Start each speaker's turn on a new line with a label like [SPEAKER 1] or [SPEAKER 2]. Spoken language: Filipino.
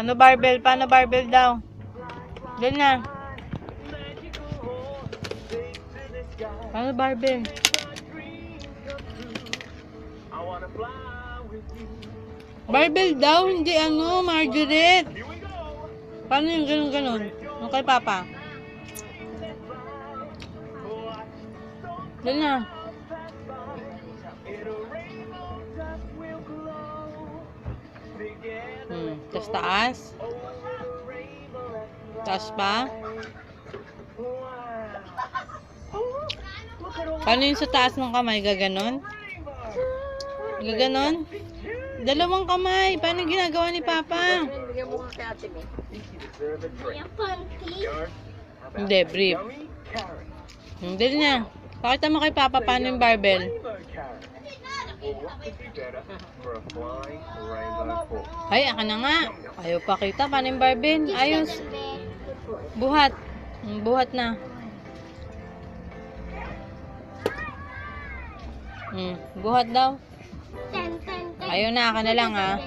[SPEAKER 1] Paano barbell? Paano barbell daw? Diyan na. Paano barbell? Barbell daw, hindi ano, Margaret. Paano yung ganun-ganun? Ano kay Papa? Diyan na. Tas taas. Taas pa. Paano yung sa taas ng kamay? Gaganon? Gaganon? Dalawang kamay. Paano ginagawa ni Papa? Hindi, brief. Hindi na. Pakita mo kay Papa paano yung barbell. Ay, aka na nga. Ayaw pakita paano yung barbell. Ayos. Buhat. Buhat na. Buhat daw. Ayaw na, aka na lang ha.